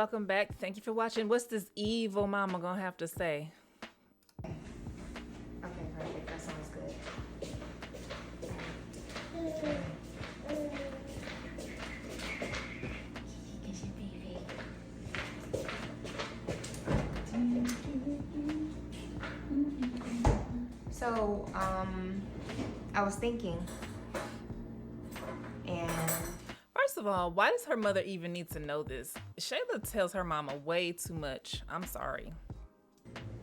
Welcome back. Thank you for watching. What's this evil mama gonna have to say? Okay, perfect. That sounds good. So, I was thinking, and First of all, why does her mother even need to know this? Shayla tells her mama way too much. I'm sorry.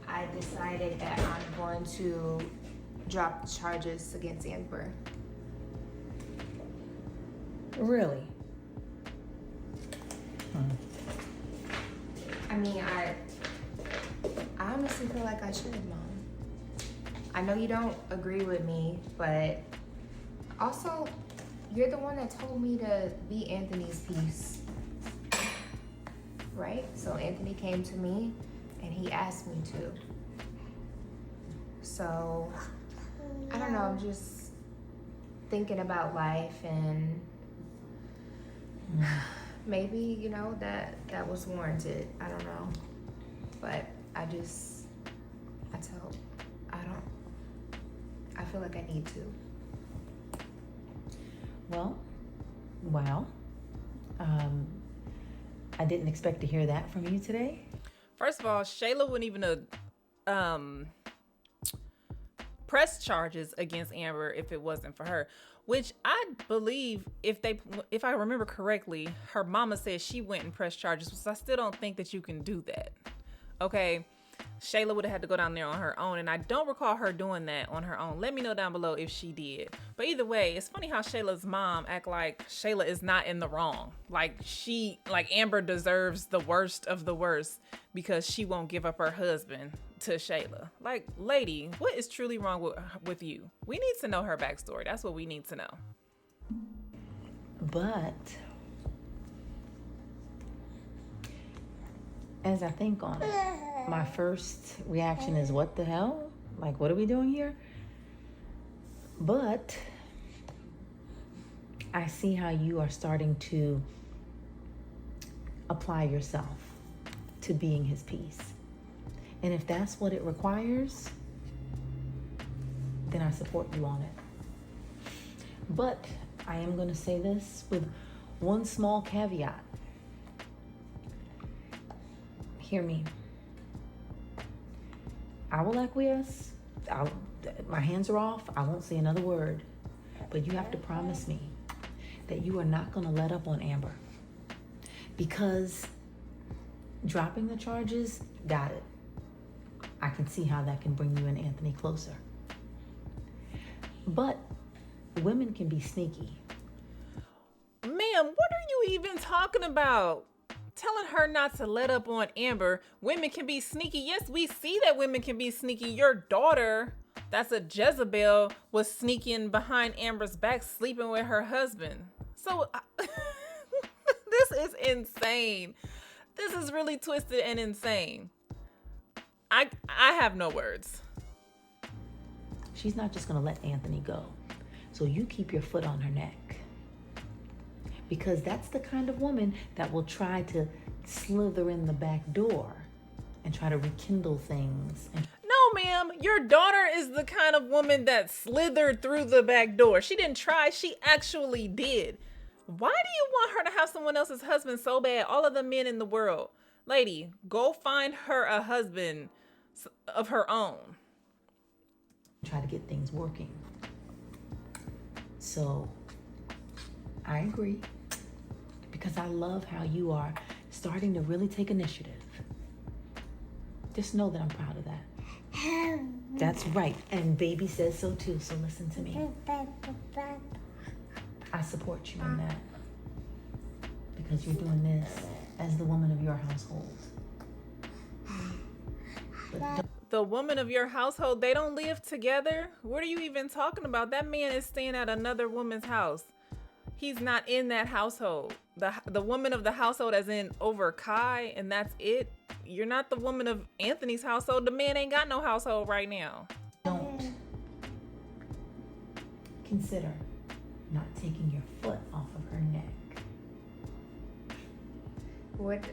I decided that I'm going to drop charges against Amber. Really? I mean, I honestly feel like I should, Mom. I know you don't agree with me, but also, you're the one that told me to be Anthony's piece, right? So Anthony came to me and he asked me to. So, I don't know, I'm just thinking about life and maybe, you know, that was warranted. I don't know. But I feel like I need to. Well, wow. I didn't expect to hear that from you today. First of all, Shayla wouldn't even press charges against Amber if it wasn't for her. Which I believe, if I remember correctly, her mama said she went and pressed charges. So I still don't think that you can do that. Okay. Shayla would have had to go down there on her own, and I don't recall her doing that on her own. Let me know down below if she did. But either way, it's funny how Shayla's mom act like Shayla is not in the wrong. Like Amber deserves the worst of the worst because she won't give up her husband to Shayla. Like, lady, what is truly wrong with you? We need to know her backstory. That's what we need to know. But as I think on it, my first reaction is, what the hell? Like, what are we doing here? But I see how you are starting to apply yourself to being his piece. And if that's what it requires, then I support you on it. But I am going to say this with one small caveat. Hear me. I will acquiesce. My hands are off. I won't say another word. But you have to promise me that you are not going to let up on Amber. Because dropping the charges, got it. I can see how that can bring you and Anthony closer. But women can be sneaky. Ma'am, what are you even talking about? Telling her not to let up on Amber. Women can be sneaky. Yes, we see that women can be sneaky. Your daughter, that's a Jezebel, was sneaking behind Amber's back, sleeping with her husband. So, this is insane. This is really twisted and insane. I have no words. She's not just going to let Anthony go. So you keep your foot on her neck. Because that's the kind of woman that will try to slither in the back door and try to rekindle things. No, ma'am. Your daughter is the kind of woman that slithered through the back door. She didn't try. She actually did. Why do you want her to have someone else's husband so bad? All of the men in the world. Lady, go find her a husband of her own. Try to get things working. So, I agree. Because I love how you are starting to really take initiative. Just know that I'm proud of that. That's right. And baby says so too, so listen to me. I support you in that. Because you're doing this as the woman of your household. But the woman of your household, they don't live together? What are you even talking about? That man is staying at another woman's house. He's not in that household. The woman of the household as in over Kai, and that's it. You're not the woman of Anthony's household. The man ain't got no household right now. Don't consider not taking your foot off of her neck. What?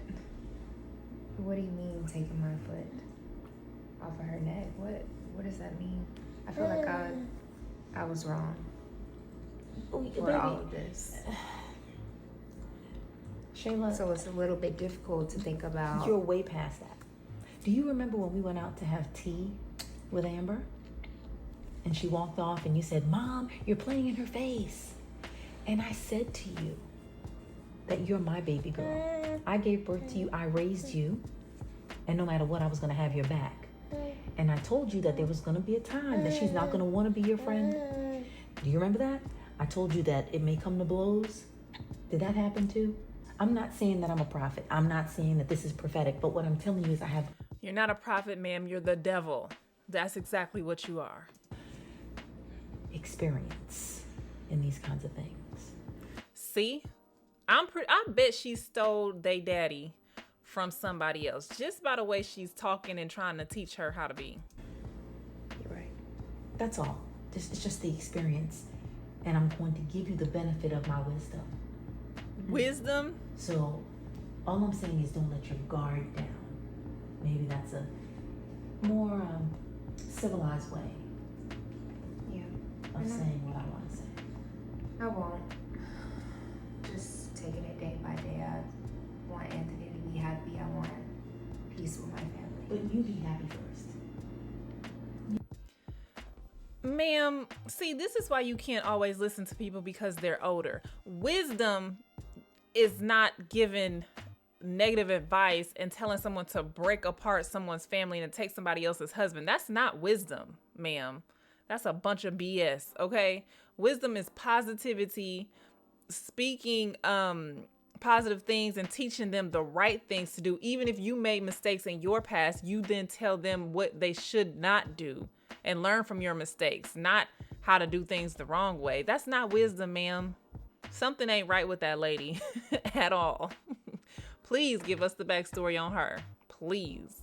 What do you mean taking my foot off of her neck? What does that mean? I feel like I was wrong for all of this. Shayla, So it's a little bit difficult to think about. you're way past that. Do you remember when we went out to have tea with Amber? And she walked off and you said, Mom, you're playing in her face. And I said to you that you're my baby girl. I gave birth to you, I raised you, and no matter what, I was gonna have your back. And I told you that there was gonna be a time that she's not gonna wanna be your friend. Do you remember that? I told you that it may come to blows. Did that happen too? I'm not saying that I'm a prophet. I'm not saying that this is prophetic, but what I'm telling you is I have You're not a prophet, ma'am. You're the devil. That's exactly what you are. experience in these kinds of things. See, I bet she stole they daddy from somebody else just by the way she's talking and trying to teach her how to be. You're right. That's all. It's just the experience, and I'm going to give you the benefit of my wisdom. Wisdom? So, all I'm saying is don't let your guard down. Maybe that's a more civilized way of saying what I want to say. I won't. Just taking it day by day. I want Anthony to be happy. I want peace with my family. But you be happy first. Ma'am, see, this is why you can't always listen to people because they're older. Wisdom is not giving negative advice and telling someone to break apart someone's family and to take somebody else's husband. That's not wisdom, ma'am. That's a bunch of BS, okay? Wisdom is positivity, speaking positive things and teaching them the right things to do. Even if you made mistakes in your past, you then tell them what they should not do and learn from your mistakes, not how to do things the wrong way. That's not wisdom, ma'am. Something ain't right with that lady at all. Please give us the backstory on her. Please.